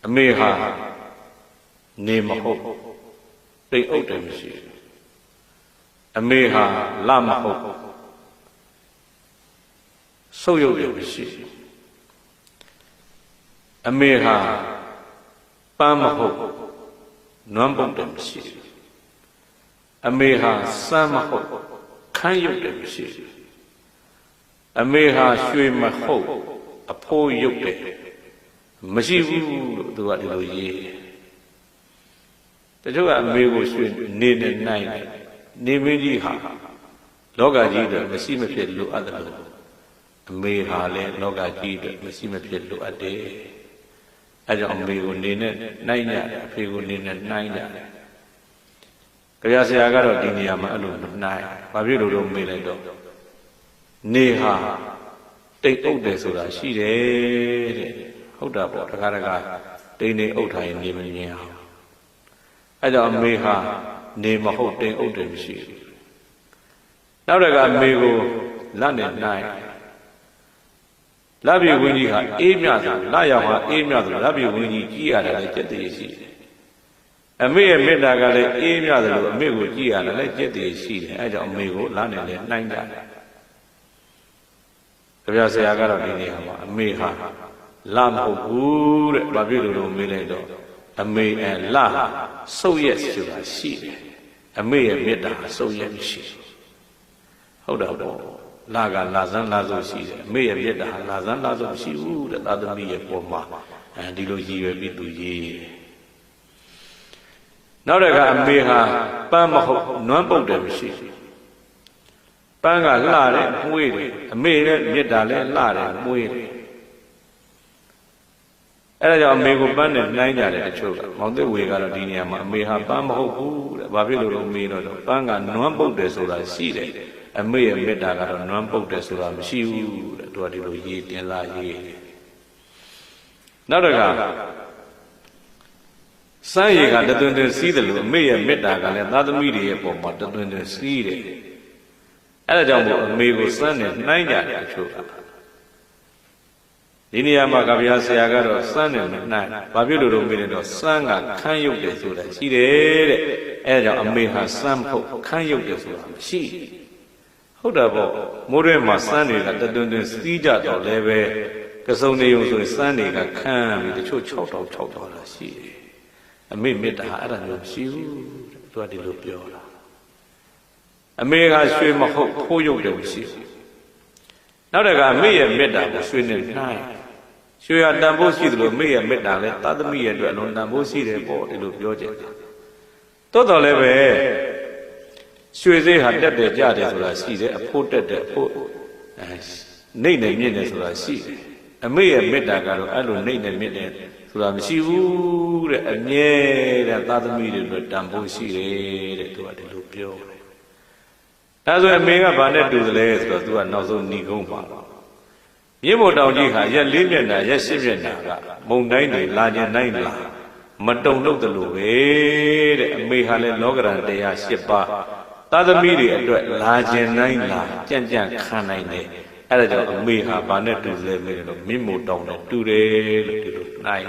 အမေဟာနေမဟုတ်တိမ်အုပ်တယ်မရှိအမေဟာလမဟုတ်ဆုပ်ယုပ်တယ်မရှိအမေဟာပန်းမဟုတ်နွမ်းပုတ်တယ်မရှိအမေဟာစမ်းမဟုတ်ခမ်းယုတ်တယ်မရှိအမေဟာရွှေမဟုတ်အဖိုးယုတ်တယ်မရှိဘူးလို့သူကဒီလိုရေးတချို့ကအမေကိုရွှေနေနဲ့နိုင်နေမင်းကြီးဟာလောကကြီးတော့မရှိမဖြစ်လိုအပ်တယ်လို့အမေဟာလည်းလောကကြီးတော့မရှိမဖြစ်လိုအပ်တယ်အဲကြောင့်အမေကိုနေနဲ့နိုင်ကြအဖေကိုနေနဲ့နိုင်ကြကြပြဆရာကတော့ဒီနေရာမှာအဲ့လိုမနိုင်ဘာဖြစ်လို့တော့မေးလိုက်တော့နေဟာတိတ်အုပ်တယ်ဆိုတာရှိတယ်တဲ့ဟုတ်တာပေါ့တခါတခါတိတ်နေအုပ်ထားရင်နေမမြင်အောင်အဲကြောင့်အမေဟာနေမဟုတ်တိတ်အုပ်တယ်မရှိဘူးနောက်တကအမေကိုလက်နဲ့နိုင်လက်ပြဝင်းကြီးဟာအေးမြဆိုလက်ရောက်ဟာအေးမြဆိုလက်ပြဝင်းကြီးကြည့်ရတယ်လည်းစက်တည်းရှိတယ်အမေရဲ့မေတ္တာကလည်းအေးမြတယ်လို့အမေကိုကြည့်ရတယ်လည်းစက်တည်းရှိတယ်အဲကြောင့်အမေကိုလက်နဲ့လည်းနိုင်ကြတယ်ကြပြဆရာကတော့ဒီနေရာမှာအမေဟာလာမဟုတ်ဘူးတဲ့ဘာဖြစ်လို့မေးလိုက်တော့အမေလာဆုပ်ရက်ဆိုတာရှိတယ်အမေရဲ့မေတ္တာဆုပ်ရက်မရှိဟုတ်တယ်ပေါ့လာကလာစမ်းလာဆိုရှိတယ်အမေရဲ့မေတ္တာလာစမ်းလာဆိုမရှိဘူးတဲ့သာသမီရဲ့ပုံမှာဒီလိုရည်ရွယ်ပြီးသူရေးနောက်တကအမေဟာပန်းမဟုတ်နွမ်းပုတ်တယ်မရှိပန်းကလှတယ်မှုေးတယ်အမေရဲ့မေတ္တာလည်းလှတယ်မှုေးတယ်အဲ့ဒါကြောင့်အမေကိုပန်းနဲ့နှိုင်းကြတယ်တချို့ကမောင်သိဝေကတော့ဒီနေရာမှာအမေဟာပန်းမဟုတ်ဘူးတဲ့ဘာဖြစ်လို့လဲမေးတော့ပန်းကနွမ်းပုတ်တယ်ဆိုတာရှိတယ်အမေရဲ့မေတ္တာကတော့နွမ်းပုတ်တယ်ဆိုတာမရှိဘူးတဲ့သူကဒီလိုရေးတင်လာရေးနောက်တကစမ်းရည်ကတသွင်သွင်စီးတယ်လို့အမေရဲ့မေတ္တာကလည်းသာသမီတွေရဲ့ပုံမှာတသွင်သွင်စီးတယ်အဲ့ဒါကြောင့်မို့အမေကိုစမ်းနဲ့နှိုင်းကြတယ်တချို့ကဒီနေရာမှာကဗျာဆရာကတော့စမ်းနဲ့မနှိုင်းဘာဖြစ်လို့တော့မေးတယ်တော့စမ်းကခမ်းရုပ်တယ်ဆိုတာရှိတယ်တဲ့အဲဒါကြောင့်အမေဟာစမ်းဖို့ခမ်းရုပ်တယ်ဆိုတာမရှိဟုတ်တာပေါ့မိုးရဲမှာစမ်းတွေကတသွင်သွင်စီးကြတော့လည်းပဲကစုံနေုံဆိုရင်စမ်းတွေကခမ်းပြီးတချို့6,000လာရှိတယ်အမေမေတ္တာအဲ့ဒါမျိုးမရှိဘူးသူကဒီလိုပြောတာအမေကရွှေမဟုတ်ဖိုးရုပ်တယ်မရှိဘူးနောက်တကအမေရဲ့မေတ္တာကိုရွှေနဲ့နှိုင်းရွှေရတန်ဖိုးရှိတယ်လို့မေရဲ့မေတ္တာလဲသာသမီရဲ့အတွက်အလုံးတန်ဖိုးရှိတယ်ပေါ့ဒီလိုပြောကြတယ်တိုးတော်လည်းပဲရွှေစိတ်ဟာတက်တယ်ကြတယ်ဆိုတာရှိတယ်အဖို့တက်တယ်အဖို့နှိမ့်နေမြင့်တယ်ဆိုတာရှိတယ်အမေရဲ့မေတ္တာကတော့အဲ့လိုနှိမ့်နေမြင့်တယ်ဆိုတာမရှိဘူးတဲ့အမြဲတမ်းသာသမီတွေအတွက်တန်ဖိုးရှိတယ်တဲ့သူကဒီလိုပြောတယ်အဲဆိုအမေကဘာနဲ့တူသလဲဆိုတော့သူကနောက်ဆုံးဏီကုန်းပါမြင့်မို့တောင်ကြီးဟာရက်4မျက်နှာရက်10မျက်နှာကမုံတိုင်းတွေလာခြင်းတိုင်းလာမတုံလို့တလို့ပဲတဲ့အမေဟာလည်းလောကရန်တရား10ပါးသာသမီတွေအတွက်လာခြင်းတိုင်းလာကြံ့ကြံ့ခံနိုင်တယ်အဲဒါကြောင့်အမေဟာဘာနဲ့တူသလဲမေးတော့မြင့်မို့တောင်နဲ့တူတယ်လို့ဒီလိုနှိုင်း